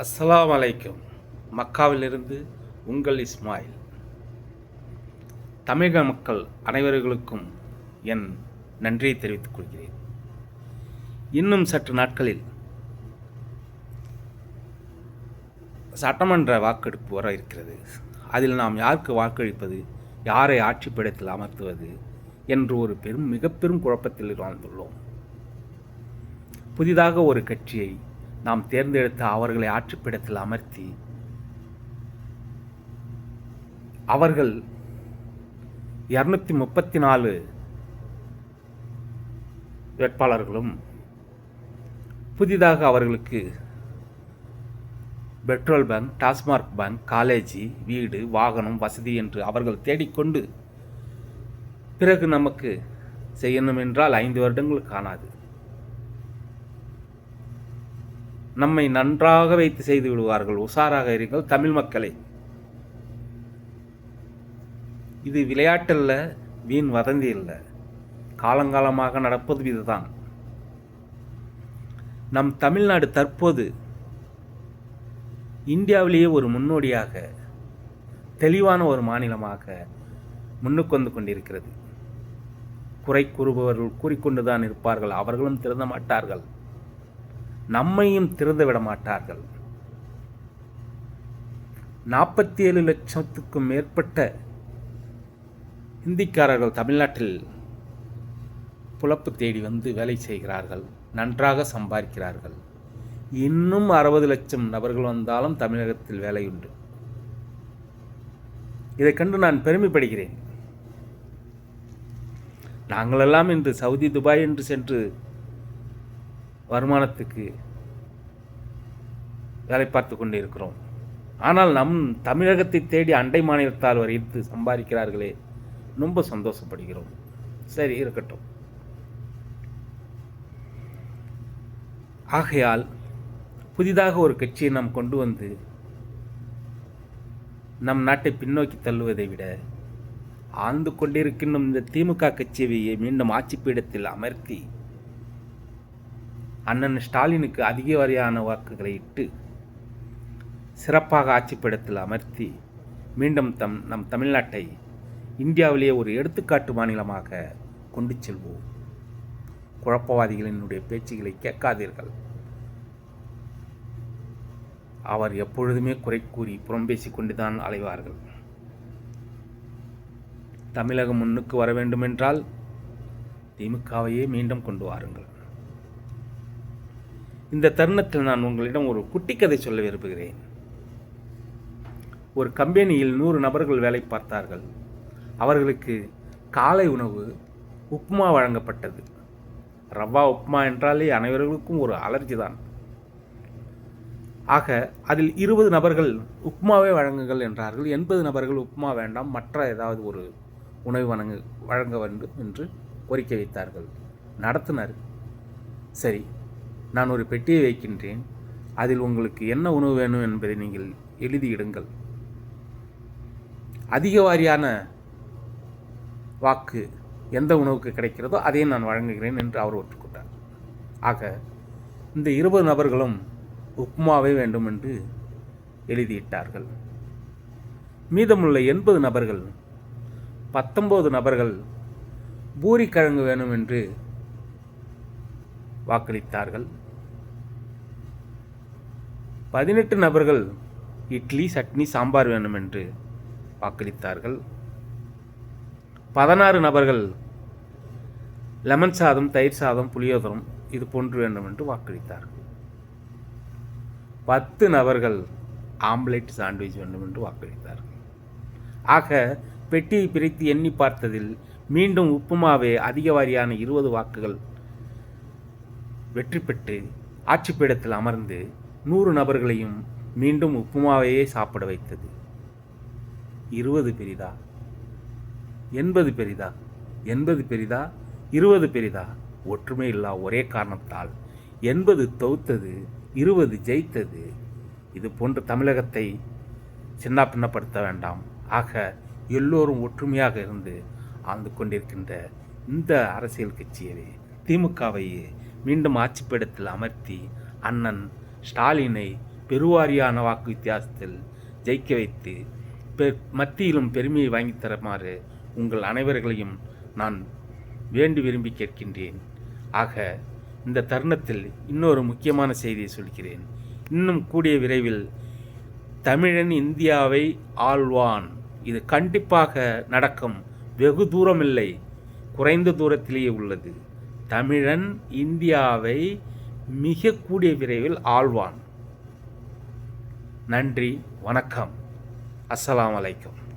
அஸ்ஸலாமு அலைக்கும். மக்காவிலிருந்து உங்கள் இஸ்மாயில். தமிழக மக்கள் அனைவர்களுக்கும் என் நன்றியை தெரிவித்துக் கொள்கிறேன். இன்னும் சற்று நாட்களில் சட்டமன்ற வாக்கெடுப்பு வர இருக்கிறது. அதில் நாம் யாருக்கு வாக்களிப்பது, யாரை ஆட்சி பீடத்தில் அமர்த்துவது என்று ஒரு மிக பெரும் குழப்பத்தில் வாழ்ந்துள்ளோம். புதிதாக ஒரு கட்சியை நாம் தேர்ந்தெடுத்து அவர்களை ஆட்சிப்பீடத்தில் அமர்த்தி அவர்கள் 234 வேட்பாளர்களும் புதிதாக அவர்களுக்கு பெட்ரோல் பங்க், டாஸ்மாக் பேங்க், காலேஜி, வீடு, வாகனம், வசதி என்று அவர்கள் தேடிக்கொண்டு பிறகு நமக்கு செய்யணும் என்றால் 5 வருடங்கள் காணாது. நம்மை நன்றாக வைத்து செய்து விடுவார்கள். உஷாராக இருங்கள் தமிழ் மக்களே. இது விளையாட்டல்ல, வீண் வதந்தி இல்லை. காலங்காலமாக நடப்பது இதுதான். நம் தமிழ்நாடு தற்போது இந்தியாவிலேயே ஒரு முன்னோடியாக தெளிவான ஒரு மாநிலமாக முன்னுக்கு வந்து கொண்டிருக்கிறது. குறை கூறுபவர்கள் கூறிக்கொண்டுதான் இருப்பார்கள். அவர்களும் திருந்த மாட்டார்கள், நம்மையும் திறந்து விட மாட்டார்கள். 47 லட்சத்துக்கும் மேற்பட்ட இந்திக்காரர்கள் தமிழ்நாட்டில் புலப்பு தேடி வந்து வேலை செய்கிறார்கள், நன்றாக சம்பாதிக்கிறார்கள். இன்னும் 60 லட்சம் நபர்கள் வந்தாலும் தமிழகத்தில் வேலை உண்டு. இதை கண்டு நான் பெருமைப்படுகிறேன். நாங்களெல்லாம் இன்று சவுதி, துபாய் என்று சென்று வருமானத்துக்கு வேலை பார்த்து கொண்டு இருக்கிறோம். ஆனால் நம் தமிழகத்தை தேடி அண்டை மாநிலத்தால் வரைத்து சம்பாதிக்கிறார்களே, ரொம்ப சந்தோஷப்படுகிறோம். சரி, இருக்கட்டும். ஆகையால் புதிதாக ஒரு கட்சியை நாம் கொண்டு வந்து நம் நாட்டை பின்னோக்கி தள்ளுவதை விட ஆழ்ந்து கொண்டிருக்கின்ற இந்த திமுக கட்சியை மீண்டும் ஆட்சி பீடத்தில் அமர்த்தி அண்ணன் ஸ்டாலினுக்கு அதிக வாரியான வாக்குகளை இட்டு சிறப்பாக ஆட்சிப்பீடத்தில் அமர்த்தி மீண்டும் நம் தமிழ்நாட்டை இந்தியாவிலேயே ஒரு எடுத்துக்காட்டு மாநிலமாக கொண்டு செல்வோம். குழப்பவாதிகளினுடைய பேச்சுகளை கேட்காதீர்கள். அவர் எப்பொழுதுமே குறை கூறி புறம்பேசி கொண்டுதான் அலைவார்கள். தமிழகம் முன்னுக்கு வர வேண்டுமென்றால் திமுகவையே மீண்டும் கொண்டு வாருங்கள். இந்த தருணத்தில் நான் உங்களிடம் ஒரு குட்டி கதை சொல்ல விரும்புகிறேன். ஒரு கம்பெனியில் 100 நபர்கள் வேலை பார்த்தார்கள். அவர்களுக்கு காலை உணவு உப்புமா வழங்கப்பட்டது. ரவா உப்புமா என்றாலே அனைவர்களுக்கும் ஒரு அலர்ஜி தான். ஆக அதில் 20 நபர்கள் உப்புமாவே வழங்குங்கள் என்றார்கள். 80 நபர்கள் உப்புமா வேண்டாம், மற்ற ஏதாவது ஒரு உணவு வழங்க வேண்டும் என்று கோரிக்கை வைத்தார்கள். நடத்துனர், சரி, நான் ஒரு பெட்டியை வைக்கின்றேன், அதில் உங்களுக்கு என்ன உணவு வேணும் என்பதை நீங்கள் எழுதியிடுங்கள். அதிக வாரியான வாக்கு எந்த உணவுக்கு கிடைக்கிறதோ அதை நான் வழங்குகிறேன் என்று அவர் ஒற்றுக்கொண்டார். ஆக இந்த 20 நபர்களும் உப்புமாவே வேண்டும் என்று எழுதியிட்டார்கள். மீதமுள்ள 80 நபர்கள் 19 நபர்கள் பூரிக்கிழங்கு வேணும் என்று வாக்களித்தார்கள். 18 நபர்கள் இட்லி, சட்னி, சாம்பார் வேணும் என்று வாக்களித்தார்கள். 16 நபர்கள் லெமன் சாதம், தயிர் சாதம், புளியோதரம் இது போன்று வேண்டும் என்று வாக்களித்தார்கள். 10 நபர்கள் ஆம்லேட், சாண்ட்விச் வேண்டும் என்று வாக்களித்தார்கள். ஆக பெட்டியை பிரித்து எண்ணி பார்த்ததில் மீண்டும் உப்புமாவே அதிக வாரியான 20 வாக்குகள் வெற்றி பெற்று ஆட்சிப்பீடத்தில் அமர்ந்து 100 நபர்களையும் மீண்டும் உப்புமாவையே சாப்பிட வைத்தது. 20 பெரிதா, 80 பெரிதா, 80 பெரிதா, 20 பெரிதா? ஒற்றுமை இல்லா ஒரே காரணத்தால் 80 தோத்தது, 20 ஜெயித்தது. இது போன்ற தமிழகத்தை சின்ன பின்னப்படுத்த வேண்டாம். ஆக எல்லோரும் ஒற்றுமையாக இருந்து ஆழ்ந்து கொண்டிருக்கின்ற இந்த அரசியல் கட்சியவே, திமுகவையே மீண்டும் ஆட்சிப்பீடத்தில் அமர்த்தி அண்ணன் ஸ்டாலினை பெருவாரியான வாக்கு வித்தியாசத்தில் ஜெயிக்க வைத்து மத்தியிலும் பெருமையை வாங்கித் தருமாறு உங்கள் அனைவர்களையும் நான் வேண்டி விரும்பி கேட்கின்றேன். ஆக இந்த தருணத்தில் இன்னொரு முக்கியமான செய்தியை சொல்கிறேன். இன்னும் கூடிய விரைவில் தமிழன் இந்தியாவை ஆள்வான். இது கண்டிப்பாக நடக்கும். வெகு தூரமில்லை, குறைந்த தூரத்திலேயே உள்ளது. தமிழன் இந்தியாவை மிக கூடிய விரைவில் ஆள்வான். நன்றி, வணக்கம், அஸ்ஸலாமு அலைக்கும்.